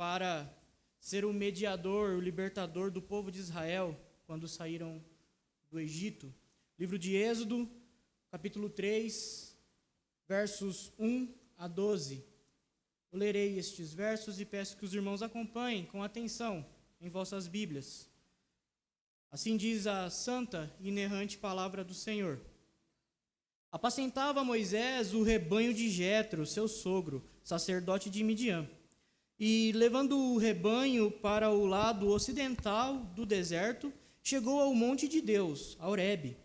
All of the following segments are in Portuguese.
para ser o mediador, o libertador do povo de Israel quando saíram do Egito. Livro de Êxodo, capítulo 3, versos 1 a 12. Eu lerei estes versos e peço que os irmãos acompanhem com atenção em vossas Bíblias. Assim diz a santa e inerrante palavra do Senhor. Apacentava Moisés o rebanho de Jetro, seu sogro, sacerdote de Midian. E, levando o rebanho para o lado ocidental do deserto, chegou ao monte de Deus, a Horebe.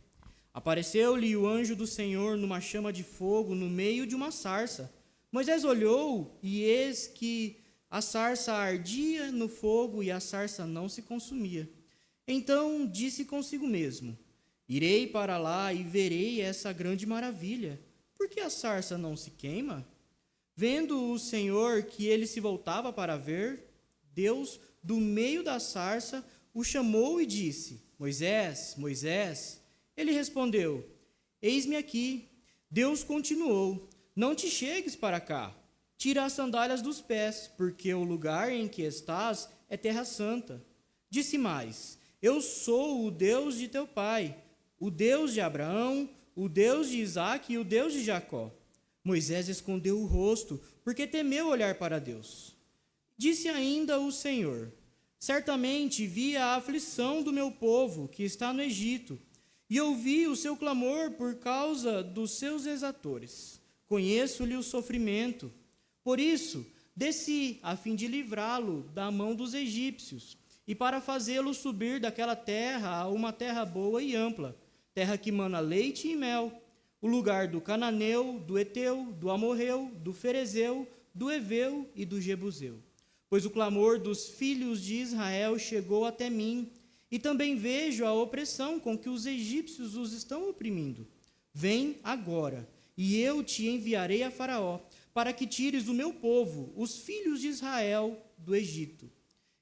Apareceu-lhe o anjo do Senhor numa chama de fogo no meio de uma sarça. Moisés olhou e eis que a sarça ardia no fogo e a sarça não se consumia. Então disse consigo mesmo: irei para lá e verei essa grande maravilha. Por que a sarça não se queima? Vendo o Senhor que ele se voltava para ver, Deus, do meio da sarça, o chamou e disse: Moisés, Moisés. Ele respondeu: eis-me aqui. Deus continuou: não te chegues para cá. Tira as sandálias dos pés, porque o lugar em que estás é terra santa. Disse mais: eu sou o Deus de teu pai, o Deus de Abraão, o Deus de Isaque e o Deus de Jacó. Moisés escondeu o rosto, porque temeu olhar para Deus. Disse ainda o Senhor: certamente vi a aflição do meu povo, que está no Egito, e ouvi o seu clamor por causa dos seus exatores. Conheço-lhe o sofrimento. Por isso, desci a fim de livrá-lo da mão dos egípcios, e para fazê-lo subir daquela terra a uma terra boa e ampla, terra que mana leite e mel, o lugar do cananeu, do eteu, do amorreu, do ferezeu, do eveu e do jebuseu. Pois o clamor dos filhos de Israel chegou até mim, e também vejo a opressão com que os egípcios os estão oprimindo. Vem agora, e eu te enviarei a Faraó, para que tires o meu povo, os filhos de Israel, do Egito.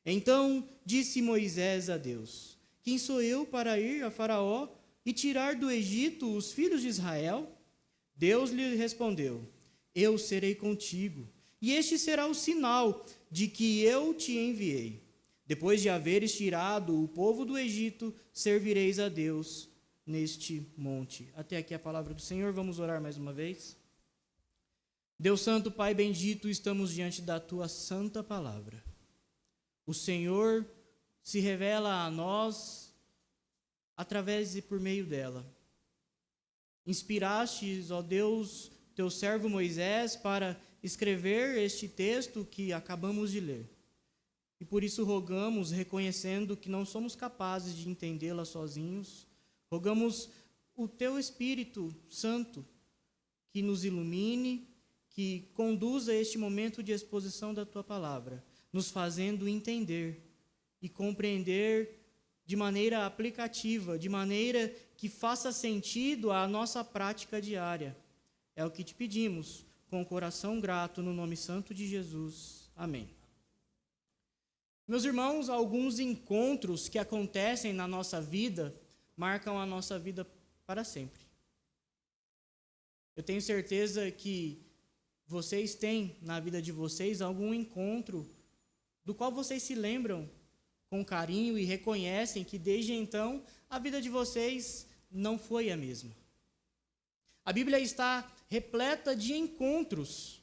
Então disse Moisés a Deus: quem sou eu para ir a Faraó e tirar do Egito os filhos de Israel? Deus lhe respondeu: eu serei contigo, e este será o sinal de que eu te enviei. Depois de haveres tirado o povo do Egito, servireis a Deus neste monte. Até aqui a palavra do Senhor. Vamos orar mais uma vez. Deus Santo, Pai bendito, estamos diante da Tua santa palavra. O Senhor se revela a nós através e por meio dela. Inspirastes, ó Deus, teu servo Moisés para escrever este texto que acabamos de ler. E por isso rogamos, reconhecendo que não somos capazes de entendê-la sozinhos, rogamos o teu Espírito Santo que nos ilumine, que conduza este momento de exposição da tua palavra, nos fazendo entender e compreender de maneira aplicativa, de maneira que faça sentido à nossa prática diária. É o que te pedimos, com o coração grato, no nome santo de Jesus. Amém. Meus irmãos, alguns encontros que acontecem na nossa vida marcam a nossa vida para sempre. Eu tenho certeza que vocês têm na vida de vocês algum encontro do qual vocês se lembram com carinho e reconhecem que desde então a vida de vocês não foi a mesma. A Bíblia está repleta de encontros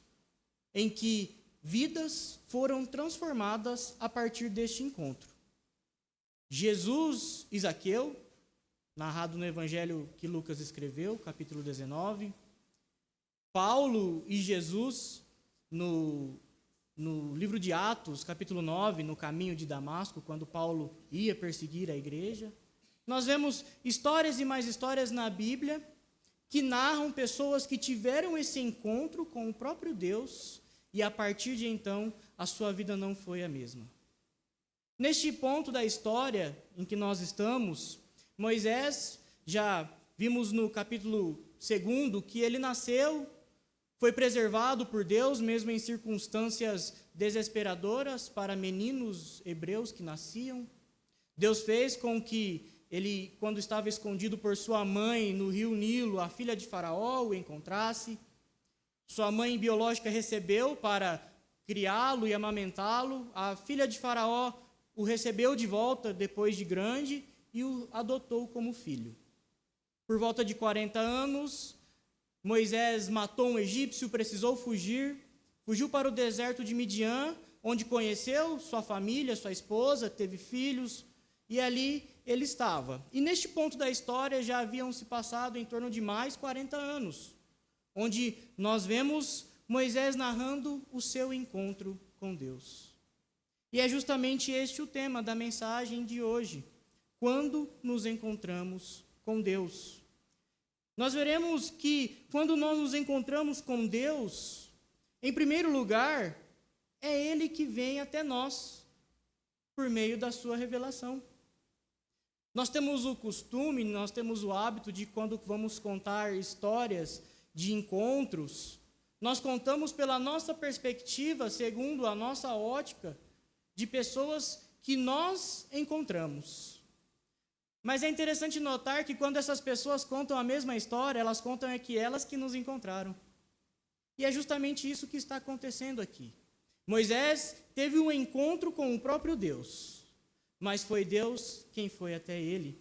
em que vidas foram transformadas a partir deste encontro. Jesus e Zaqueu, narrado no Evangelho que Lucas escreveu, capítulo 19. Paulo e Jesus, no livro de Atos, capítulo 9, no caminho de Damasco, quando Paulo ia perseguir a igreja. Nós vemos histórias e mais histórias na Bíblia que narram pessoas que tiveram esse encontro com o próprio Deus e a partir de então a sua vida não foi a mesma. Neste ponto da história em que nós estamos, Moisés, já vimos no capítulo 2 que ele nasceu, foi preservado por Deus, mesmo em circunstâncias desesperadoras para meninos hebreus que nasciam. Deus fez com que ele, quando estava escondido por sua mãe no rio Nilo, a filha de Faraó o encontrasse. Sua mãe biológica recebeu para criá-lo e amamentá-lo. A filha de Faraó o recebeu de volta depois de grande e o adotou como filho. Por volta de 40 anos, Moisés matou um egípcio, precisou fugir, fugiu para o deserto de Midian, onde conheceu sua família, sua esposa, teve filhos, e ali ele estava. E neste ponto da história já haviam se passado em torno de mais 40 anos, onde nós vemos Moisés narrando o seu encontro com Deus. E é justamente este o tema da mensagem de hoje: quando nos encontramos com Deus. Nós veremos que quando nós nos encontramos com Deus, em primeiro lugar, é Ele que vem até nós, por meio da sua revelação. Nós temos o costume, nós temos o hábito de, quando vamos contar histórias de encontros, nós contamos pela nossa perspectiva, segundo a nossa ótica, de pessoas que nós encontramos. Mas é interessante notar que quando essas pessoas contam a mesma história, elas contam elas que nos encontraram. E é justamente isso que está acontecendo aqui. Moisés teve um encontro com o próprio Deus, mas foi Deus quem foi até ele.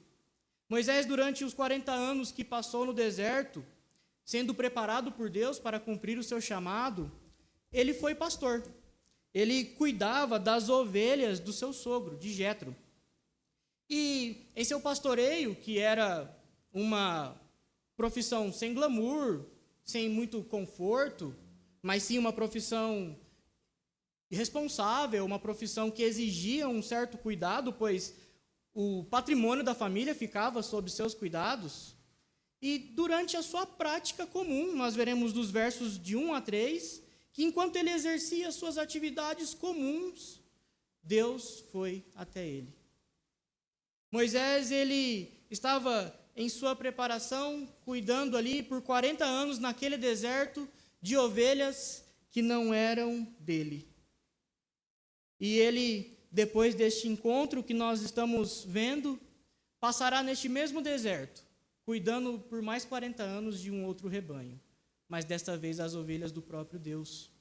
Moisés, durante os 40 anos que passou no deserto, sendo preparado por Deus para cumprir o seu chamado, ele foi pastor. Ele cuidava das ovelhas do seu sogro, de Jetro. E em seu pastoreio, que era uma profissão sem glamour, sem muito conforto, mas sim uma profissão responsável, uma profissão que exigia um certo cuidado, pois o patrimônio da família ficava sob seus cuidados. E durante a sua prática comum, nós veremos dos versos de 1 a 3, que enquanto ele exercia suas atividades comuns, Deus foi até ele. Moisés, ele estava em sua preparação, cuidando ali por 40 anos naquele deserto de ovelhas que não eram dele. E ele, depois deste encontro que nós estamos vendo, passará neste mesmo deserto, cuidando por mais 40 anos de um outro rebanho, mas desta vez as ovelhas do próprio Deus.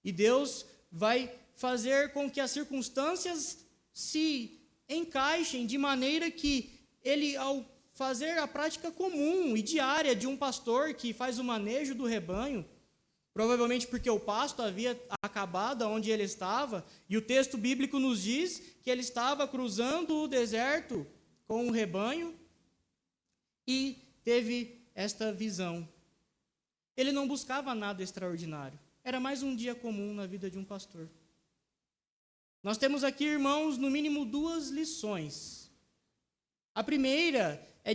E Deus vai fazer com que as circunstâncias se encaixem de maneira que ele, ao fazer a prática comum e diária de um pastor que faz o manejo do rebanho, provavelmente porque o pasto havia acabado onde ele estava, e o texto bíblico nos diz que ele estava cruzando o deserto com o rebanho e teve esta visão. Ele não buscava nada extraordinário, era mais um dia comum na vida de um pastor. Nós temos aqui, irmãos, no mínimo 2 lições. A primeira é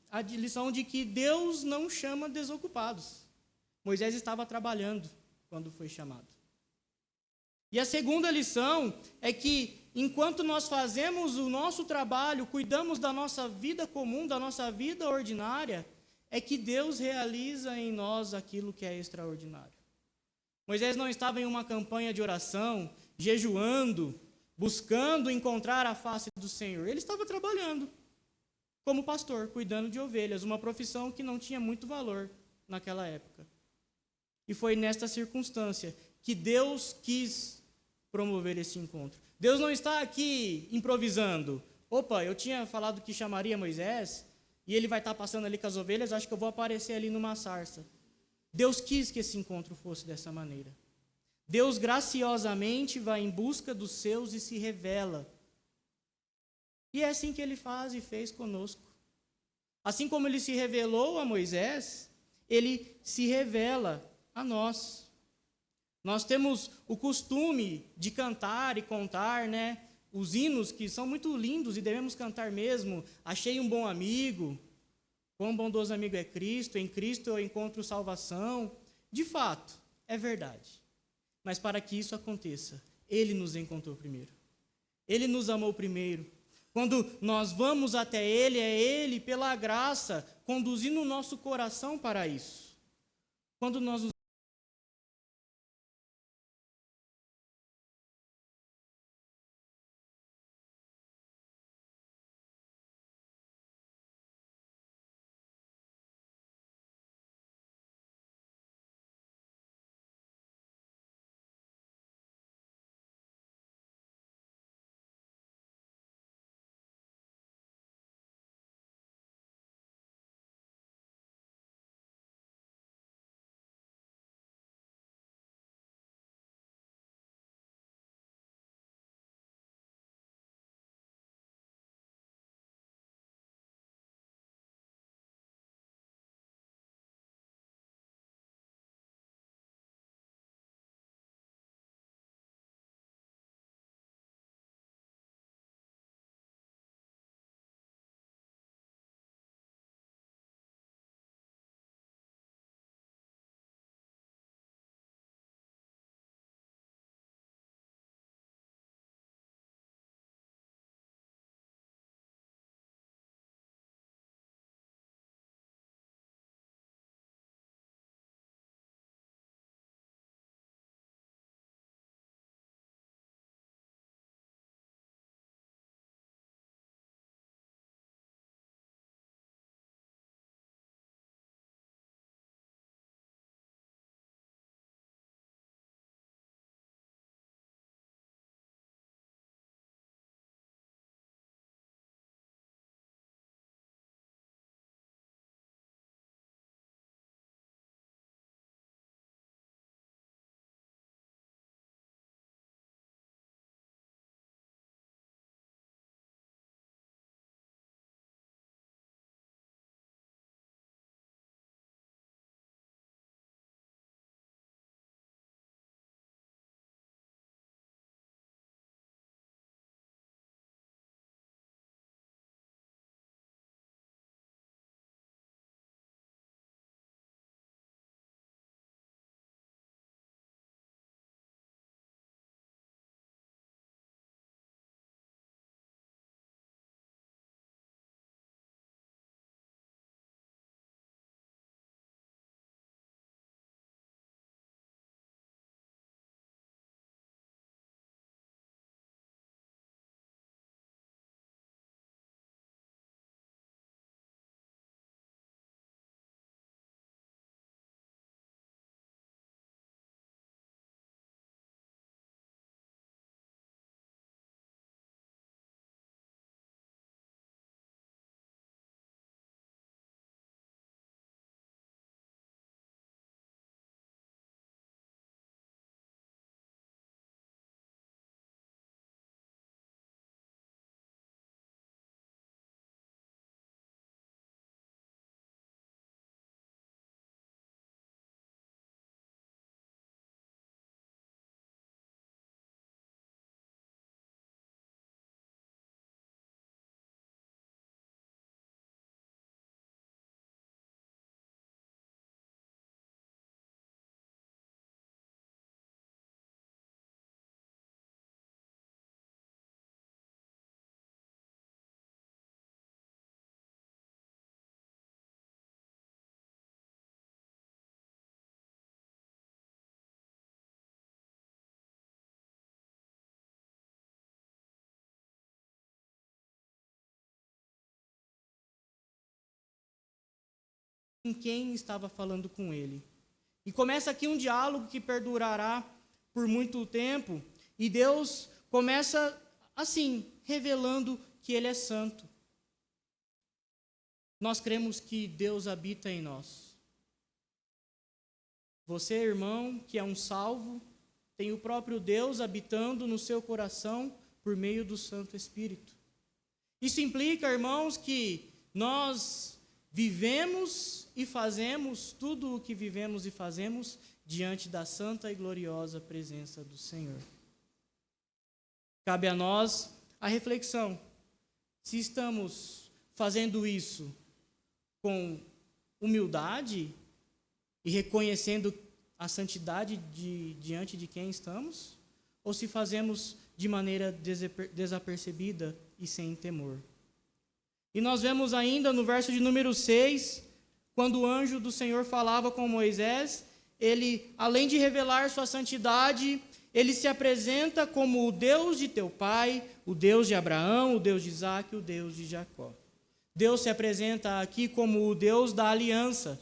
a lição de que Deus não chama desocupados. Moisés estava trabalhando quando foi chamado. E a segunda lição é que, enquanto nós fazemos o nosso trabalho, cuidamos da nossa vida comum, da nossa vida ordinária, é que Deus realiza em nós aquilo que é extraordinário. Moisés não estava em uma campanha de oração, jejuando, buscando encontrar a face do Senhor. Ele estava trabalhando como pastor, cuidando de ovelhas, uma profissão que não tinha muito valor naquela época. E foi nesta circunstância que Deus quis promover esse encontro. Deus não está aqui improvisando. Opa, eu tinha falado que chamaria Moisés, e ele vai estar passando ali com as ovelhas, acho que eu vou aparecer ali numa sarça. Deus quis que esse encontro fosse dessa maneira. Deus graciosamente vai em busca dos seus e se revela. E é assim que ele faz e fez conosco. Assim como ele se revelou a Moisés, ele se revela a nós. Nós temos o costume de cantar e contar, os hinos que são muito lindos e devemos cantar mesmo. Achei um bom amigo, quão bondoso amigo é Cristo, em Cristo eu encontro salvação. De fato, é verdade. Mas para que isso aconteça, Ele nos encontrou primeiro. Ele nos amou primeiro. Quando nós vamos até Ele, é Ele, pela graça, conduzindo o nosso coração para isso. Quando nós nos com quem estava falando com ele. E começa aqui um diálogo que perdurará por muito tempo, e Deus começa assim, revelando que ele é santo. Nós cremos que Deus habita em nós. Você, irmão, que é um salvo, tem o próprio Deus habitando no seu coração por meio do Santo Espírito. Isso implica, irmãos, que nós vivemos e fazemos tudo o que vivemos e fazemos diante da santa e gloriosa presença do Senhor. Cabe a nós a reflexão. Se estamos fazendo isso com humildade e reconhecendo a santidade diante de quem estamos, ou se fazemos de maneira desapercebida e sem temor. E nós vemos ainda no verso de número 6, quando o anjo do Senhor falava com Moisés, ele, além de revelar sua santidade, ele se apresenta como o Deus de teu pai, o Deus de Abraão, o Deus de Isaque, o Deus de Jacó. Deus se apresenta aqui como o Deus da aliança.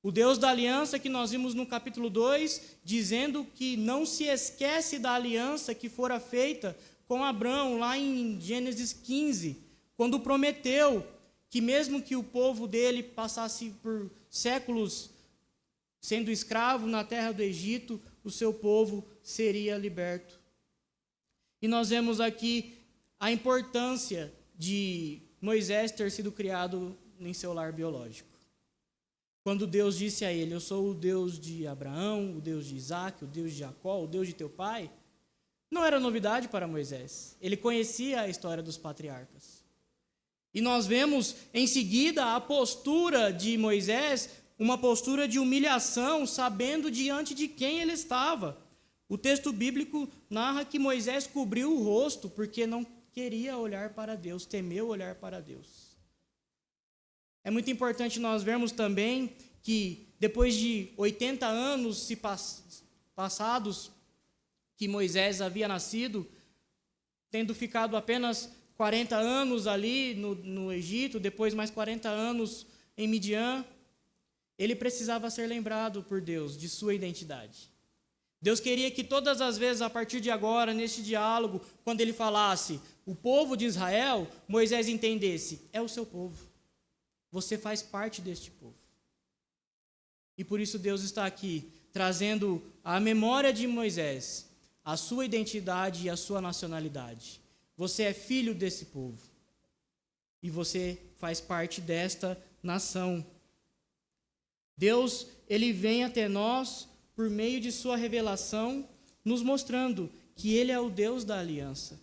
O Deus da aliança que nós vimos no capítulo 2, dizendo que não se esquece da aliança que fora feita com Abraão, lá em Gênesis 15, quando prometeu que mesmo que o povo dele passasse por séculos sendo escravo na terra do Egito, o seu povo seria liberto. E nós vemos aqui a importância de Moisés ter sido criado em seu lar biológico. Quando Deus disse a ele, eu sou o Deus de Abraão, o Deus de Isaque, o Deus de Jacó, o Deus de teu pai, não era novidade para Moisés. Ele conhecia a história dos patriarcas. E nós vemos em seguida a postura de Moisés, uma postura de humilhação, sabendo diante de quem ele estava. O texto bíblico narra que Moisés cobriu o rosto porque não queria olhar para Deus, temeu olhar para Deus. É muito importante nós vermos também que depois de 80 anos passados que Moisés havia nascido, tendo ficado apenas 40 anos ali no Egito, depois mais 40 anos em Midian, ele precisava ser lembrado por Deus de sua identidade. Deus queria que todas as vezes, a partir de agora, neste diálogo, quando ele falasse o povo de Israel, Moisés entendesse, é o seu povo. Você faz parte deste povo. E por isso Deus está aqui, trazendo à memória de Moisés a sua identidade e a sua nacionalidade. Você é filho desse povo. E você faz parte desta nação. Deus, ele vem até nós por meio de sua revelação, nos mostrando que ele é o Deus da aliança.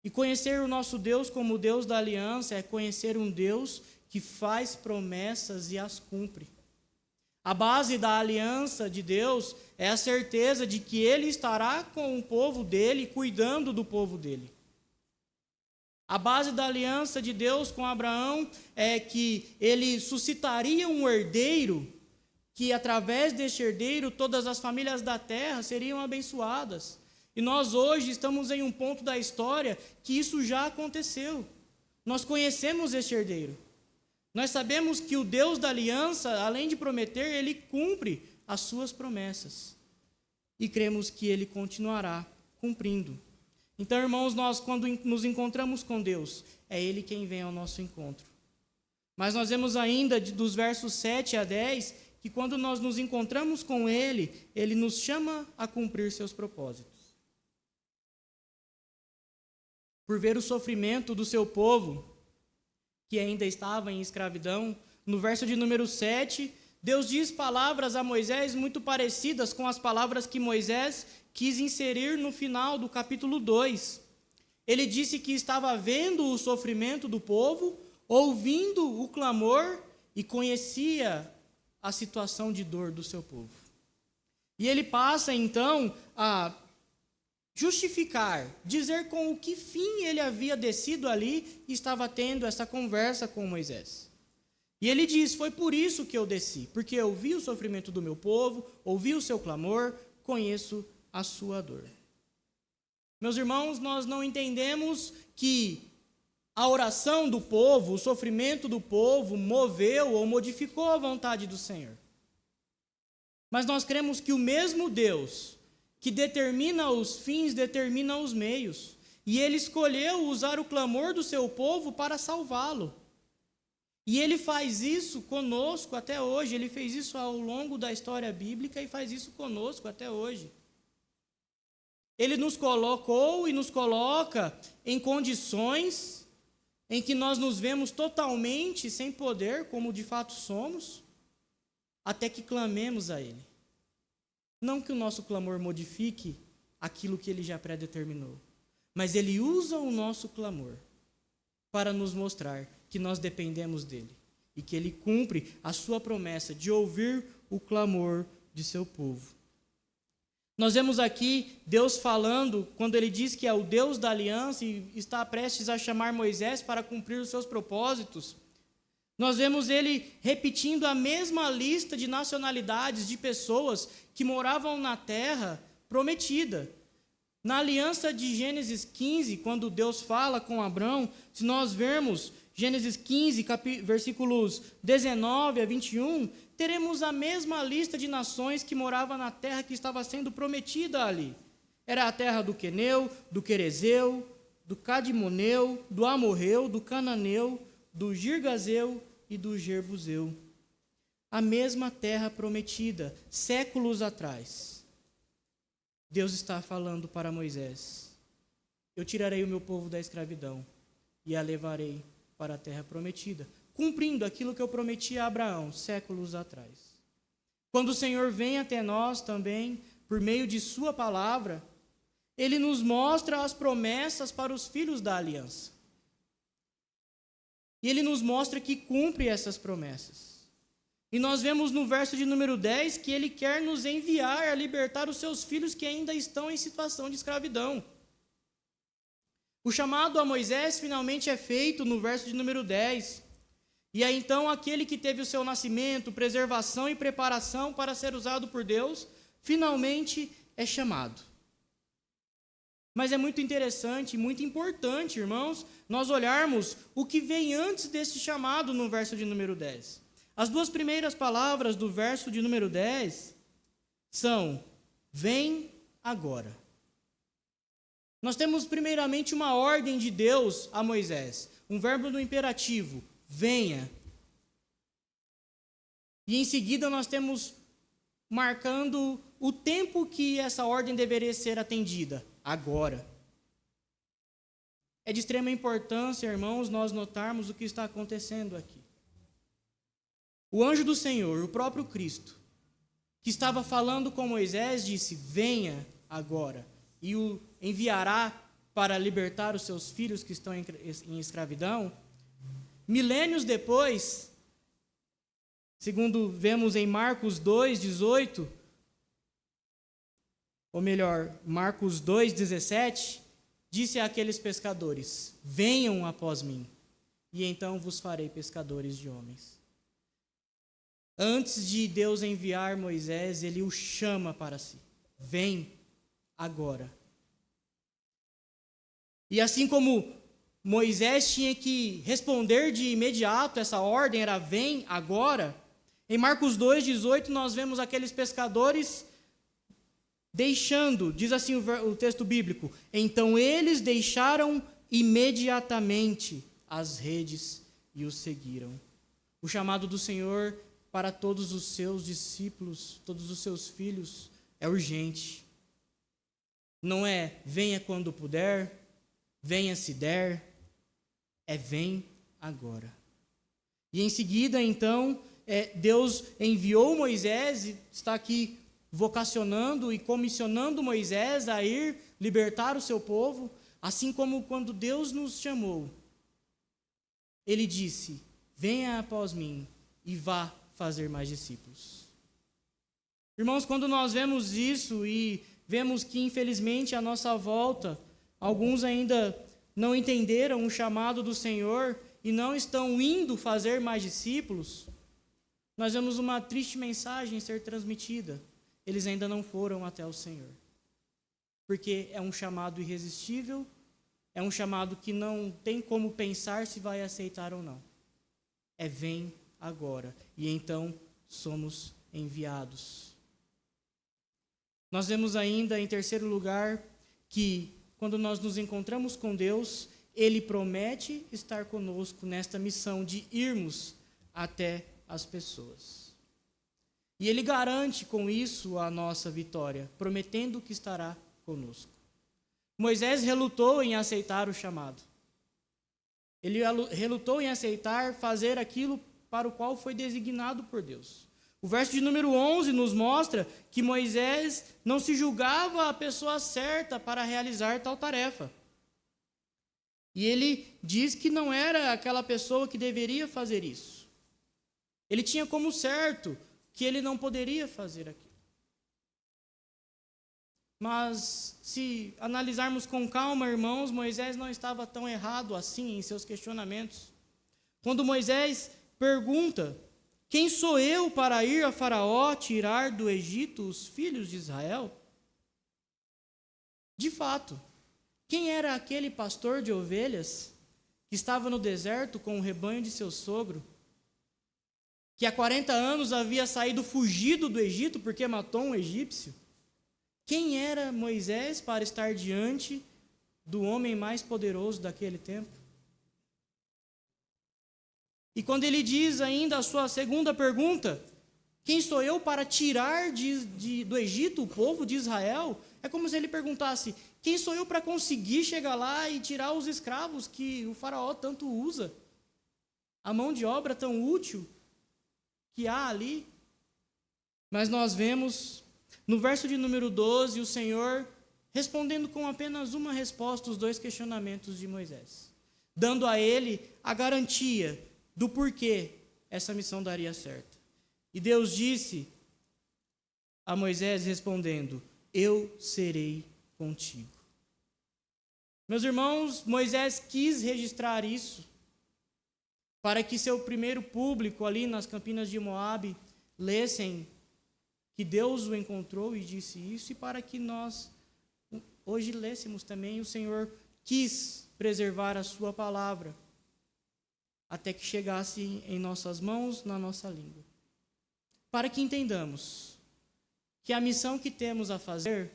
E conhecer o nosso Deus como o Deus da aliança é conhecer um Deus que faz promessas e as cumpre. A base da aliança de Deus é a certeza de que ele estará com o povo dele, cuidando do povo dele. A base da aliança de Deus com Abraão é que ele suscitaria um herdeiro, que através deste herdeiro todas as famílias da terra seriam abençoadas. E nós hoje estamos em um ponto da história que isso já aconteceu. Nós conhecemos este herdeiro. Nós sabemos que o Deus da aliança, além de prometer, ele cumpre as suas promessas. E cremos que ele continuará cumprindo. Então, irmãos, nós quando nos encontramos com Deus, é ele quem vem ao nosso encontro. Mas nós vemos ainda dos versos 7 a 10, que quando nós nos encontramos com ele, ele nos chama a cumprir seus propósitos. Por ver o sofrimento do seu povo, que ainda estava em escravidão, no verso de número 7, Deus diz palavras a Moisés muito parecidas com as palavras que Moisés quis inserir no final do capítulo 2. Ele disse que estava vendo o sofrimento do povo, ouvindo o clamor e conhecia a situação de dor do seu povo. E ele passa então a justificar, dizer com o que fim ele havia descido ali e estava tendo essa conversa com Moisés. E ele diz, foi por isso que eu desci, porque eu vi o sofrimento do meu povo, ouvi o seu clamor, conheço a sua dor. Meus irmãos, nós não entendemos que a oração do povo, o sofrimento do povo moveu ou modificou a vontade do Senhor. Mas nós cremos que o mesmo Deus que determina os fins, determina os meios. E Ele escolheu usar o clamor do seu povo para salvá-lo. E Ele faz isso conosco até hoje. Ele fez isso ao longo da história bíblica e faz isso conosco até hoje. Ele nos colocou e nos coloca em condições em que nós nos vemos totalmente sem poder, como de fato somos, até que clamemos a Ele. Não que o nosso clamor modifique aquilo que Ele já predeterminou, mas Ele usa o nosso clamor para nos mostrar que nós dependemos dEle e que Ele cumpre a sua promessa de ouvir o clamor de seu povo. Nós vemos aqui Deus falando, quando Ele diz que é o Deus da aliança e está prestes a chamar Moisés para cumprir os seus propósitos. Nós vemos Ele repetindo a mesma lista de nacionalidades, de pessoas que moravam na terra prometida. Na aliança de Gênesis 15, quando Deus fala com Abrão, se nós vermos Gênesis 15, versículos 19 a 21, teremos a mesma lista de nações que moravam na terra que estava sendo prometida ali. Era a terra do Queneu, do Querezeu, do Cadimoneu, do Amorreu, do Cananeu, do Girgazeu e do Jebuseu. A mesma terra prometida, séculos atrás. Deus está falando para Moisés: eu tirarei o meu povo da escravidão e a levarei para a terra prometida, cumprindo aquilo que eu prometi a Abraão séculos atrás. Quando o Senhor vem até nós também, por meio de sua palavra, Ele nos mostra as promessas para os filhos da aliança. E Ele nos mostra que cumpre essas promessas. E nós vemos no verso de número 10 que Ele quer nos enviar a libertar os seus filhos que ainda estão em situação de escravidão. O chamado a Moisés finalmente é feito no verso de número 10. E aí então aquele que teve o seu nascimento, preservação e preparação para ser usado por Deus, finalmente é chamado. Mas é muito interessante e muito importante, irmãos, nós olharmos o que vem antes desse chamado no verso de número 10. As duas primeiras palavras do verso de número 10 são: vem agora. Nós temos primeiramente uma ordem de Deus a Moisés, um verbo no imperativo: venha. E em seguida nós temos marcando o tempo que essa ordem deveria ser atendida: agora. É de extrema importância, irmãos, nós notarmos o que está acontecendo aqui. O anjo do Senhor, o próprio Cristo, que estava falando com Moisés, disse: venha agora, e o enviará para libertar os seus filhos que estão em escravidão. Milênios depois, segundo vemos em Marcos 2:18, ou melhor, Marcos 2:17, disse àqueles pescadores: venham após mim, e então vos farei pescadores de homens. Antes de Deus enviar Moisés, Ele o chama para si: vem agora. E assim como Moisés tinha que responder de imediato, essa ordem era: vem agora. Em Marcos 2:18 nós vemos aqueles pescadores deixando, diz assim o texto bíblico: então eles deixaram imediatamente as redes e os seguiram. O chamado do Senhor para todos os seus discípulos, todos os seus filhos, é urgente. Não é venha quando puder, venha se der, é vem agora. E em seguida, então, Deus enviou Moisés, e está aqui vocacionando e comissionando Moisés a ir libertar o seu povo, assim como quando Deus nos chamou, Ele disse: venha após mim e vá fazer mais discípulos. Irmãos, quando nós vemos isso e vemos que infelizmente à nossa volta alguns ainda não entenderam o chamado do Senhor e não estão indo fazer mais discípulos, nós vemos uma triste mensagem ser transmitida: eles ainda não foram até o Senhor, porque é um chamado irresistível é um chamado que não tem como pensar se vai aceitar ou não. É vem agora. E então somos enviados. Nós vemos ainda, em terceiro lugar, que quando nós nos encontramos com Deus, Ele promete estar conosco nesta missão de irmos até as pessoas. E Ele garante com isso a nossa vitória, prometendo que estará conosco. Moisés relutou em aceitar o chamado. Ele relutou em aceitar fazer aquilo para o qual foi designado por Deus. O verso de número 11 nos mostra que Moisés não se julgava a pessoa certa para realizar tal tarefa. E ele diz que não era aquela pessoa que deveria fazer isso. Ele tinha como certo que ele não poderia fazer aquilo. Mas, se analisarmos com calma, irmãos, Moisés não estava tão errado assim em seus questionamentos. Quando Moisés pergunta: quem sou eu para ir a Faraó tirar do Egito os filhos de Israel? De fato, quem era aquele pastor de ovelhas que estava no deserto com o rebanho de seu sogro, que há 40 anos havia saído fugido do Egito porque matou um egípcio? Quem era Moisés para estar diante do homem mais poderoso daquele tempo? E quando ele diz ainda a sua segunda pergunta, quem sou eu para tirar do Egito o povo de Israel? É como se ele perguntasse, quem sou eu para conseguir chegar lá e tirar os escravos que o faraó tanto usa? A mão de obra tão útil que há ali. Mas nós vemos no verso de número 12, o Senhor respondendo com apenas uma resposta os dois questionamentos de Moisés, dando a ele a garantia do porquê essa missão daria certo. E Deus disse a Moisés respondendo: eu serei contigo. Meus irmãos, Moisés quis registrar isso para que seu primeiro público ali nas campinas de Moabe lessem que Deus o encontrou e disse isso, e para que nós hoje lêssemos também, o Senhor quis preservar a sua palavra até que chegasse em nossas mãos, na nossa língua. Para que entendamos que a missão que temos a fazer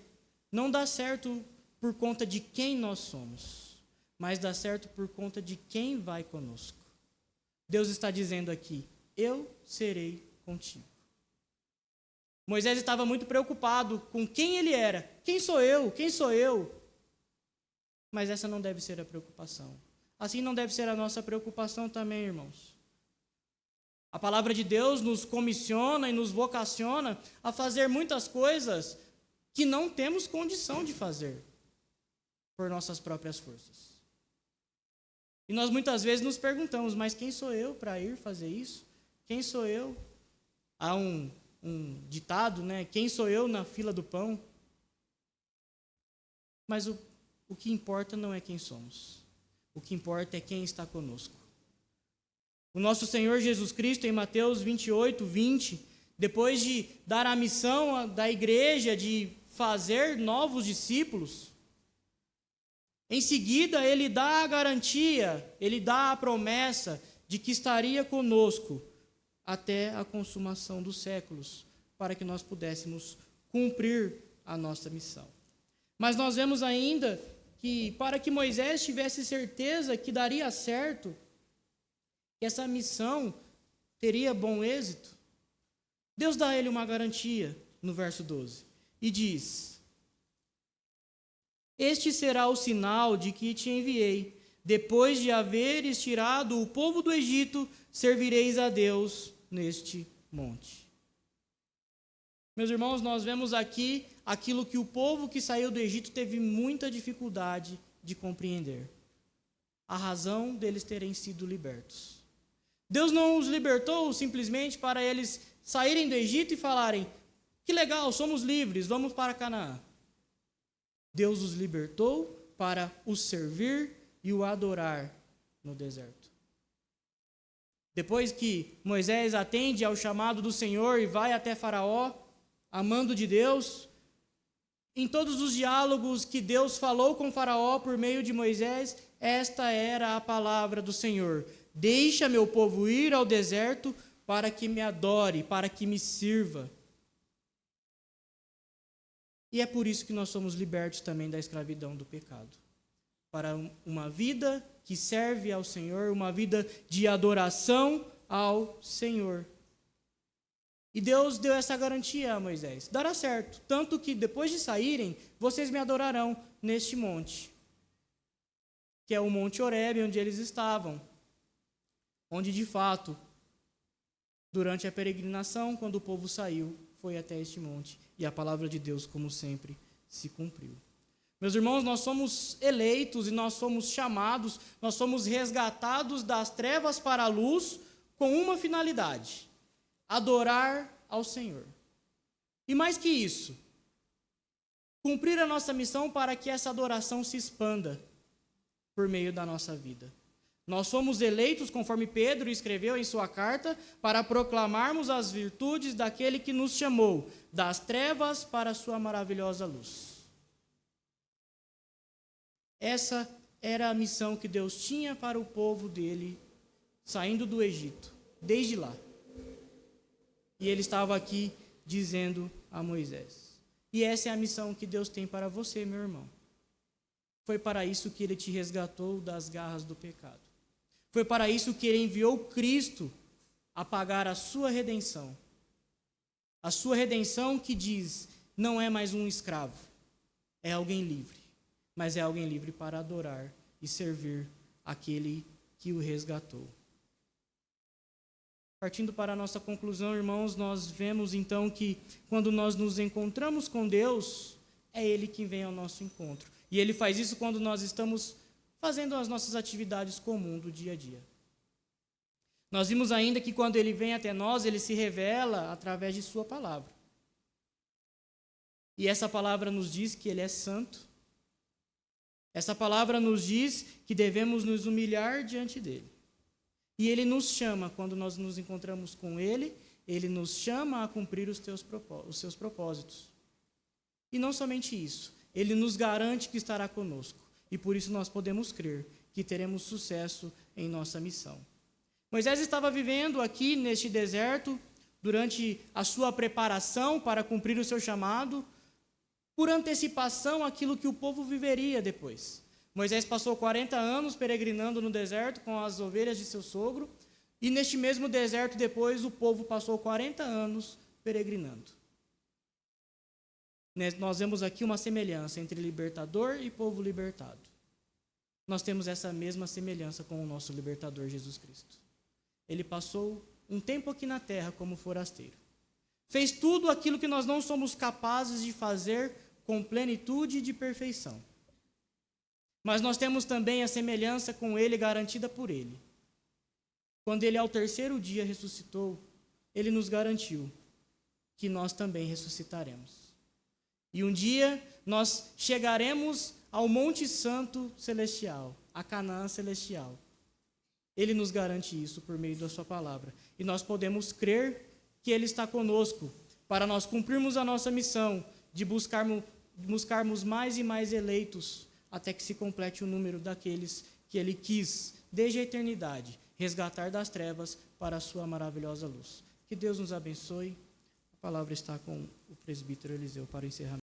não dá certo por conta de quem nós somos, mas dá certo por conta de quem vai conosco. Deus está dizendo aqui: eu serei contigo. Moisés estava muito preocupado com quem ele era. Quem sou eu? Quem sou eu? Mas essa não deve ser a preocupação. Assim não deve ser a nossa preocupação também, irmãos. A palavra de Deus nos comissiona e nos vocaciona a fazer muitas coisas que não temos condição de fazer por nossas próprias forças. E nós muitas vezes nos perguntamos, mas quem sou eu para ir fazer isso? Quem sou eu? Há um ditado, né? Quem sou eu na fila do pão? Mas o que importa não é quem somos. O que importa é quem está conosco. O nosso Senhor Jesus Cristo, em Mateus 28, 20, depois de dar a missão da igreja de fazer novos discípulos, em seguida ele dá a garantia, ele dá a promessa de que estaria conosco até a consumação dos séculos, para que nós pudéssemos cumprir a nossa missão. Mas nós vemos ainda que, para que Moisés tivesse certeza que daria certo, que essa missão teria bom êxito, Deus dá a ele uma garantia no verso 12, e diz: este será o sinal de que te enviei. Depois de haveres tirado o povo do Egito, servireis a Deus neste monte. Meus irmãos, nós vemos aqui aquilo que o povo que saiu do Egito teve muita dificuldade de compreender. A razão deles terem sido libertos. Deus não os libertou simplesmente para eles saírem do Egito e falarem: que legal, somos livres, vamos para Canaã. Deus os libertou para os servir e o adorar no deserto. Depois que Moisés atende ao chamado do Senhor e vai até Faraó, amando de Deus, Em todos os diálogos que Deus falou com Faraó por meio de Moisés, esta era a palavra do Senhor: deixa meu povo ir ao deserto para que me adore, para que me sirva. E é por isso que nós somos libertos também da escravidão do pecado, para uma vida que serve ao Senhor, uma vida de adoração ao Senhor. E Deus deu essa garantia a Moisés: dará certo, tanto que depois de saírem, vocês me adorarão neste monte, que é o Monte Horebe, onde eles estavam, onde de fato, durante a peregrinação, quando o povo saiu, foi até este monte, e a palavra de Deus, como sempre, se cumpriu. Meus irmãos, nós somos eleitos e nós somos chamados, nós somos resgatados das trevas para a luz com uma finalidade: adorar ao Senhor. E mais que isso, cumprir a nossa missão para que essa adoração se expanda por meio da nossa vida. Nós somos eleitos, conforme Pedro escreveu em sua carta, para proclamarmos as virtudes daquele que nos chamou das trevas para a sua maravilhosa luz. Essa era a missão que Deus tinha para o povo dele, saindo do Egito, desde lá. E ele estava aqui dizendo a Moisés. E essa é a missão que Deus tem para você, meu irmão. Foi para isso que ele te resgatou das garras do pecado. Foi para isso que ele enviou Cristo a pagar a sua redenção. A sua redenção que diz, não é mais um escravo, é alguém livre. Mas é alguém livre para adorar e servir aquele que o resgatou. Partindo para a nossa conclusão, irmãos, nós vemos então que quando nós nos encontramos com Deus, é Ele quem vem ao nosso encontro. E Ele faz isso quando nós estamos fazendo as nossas atividades comuns do dia a dia. Nós vimos ainda que quando Ele vem até nós, Ele se revela através de Sua palavra. E essa palavra nos diz que Ele é santo. Essa palavra nos diz que devemos nos humilhar diante dEle. E Ele nos chama, quando nós nos encontramos com Ele, Ele nos chama a cumprir os seus propósitos. E não somente isso, Ele nos garante que estará conosco. E por isso nós podemos crer que teremos sucesso em nossa missão. Moisés estava vivendo aqui neste deserto, durante a sua preparação para cumprir o seu chamado, por antecipação aquilo que o povo viveria depois. Moisés passou 40 anos peregrinando no deserto com as ovelhas de seu sogro, e neste mesmo deserto depois o povo passou 40 anos peregrinando. Nós vemos aqui uma semelhança entre libertador e povo libertado. Nós temos essa mesma semelhança com o nosso libertador Jesus Cristo. Ele passou um tempo aqui na terra como forasteiro. Fez tudo aquilo que nós não somos capazes de fazer com plenitude e de perfeição. Mas nós temos também a semelhança com Ele garantida por Ele. Quando Ele ao terceiro dia ressuscitou, Ele nos garantiu que nós também ressuscitaremos. E um dia nós chegaremos ao Monte Santo Celestial, a Canaã Celestial. Ele nos garante isso por meio da sua palavra. E nós podemos crer que Ele está conosco para nós cumprirmos a nossa missão de buscarmos mais e mais eleitos até que se complete o número daqueles que Ele quis, desde a eternidade, resgatar das trevas para a sua maravilhosa luz. Que Deus nos abençoe. A palavra está com o presbítero Eliseu para o encerramento.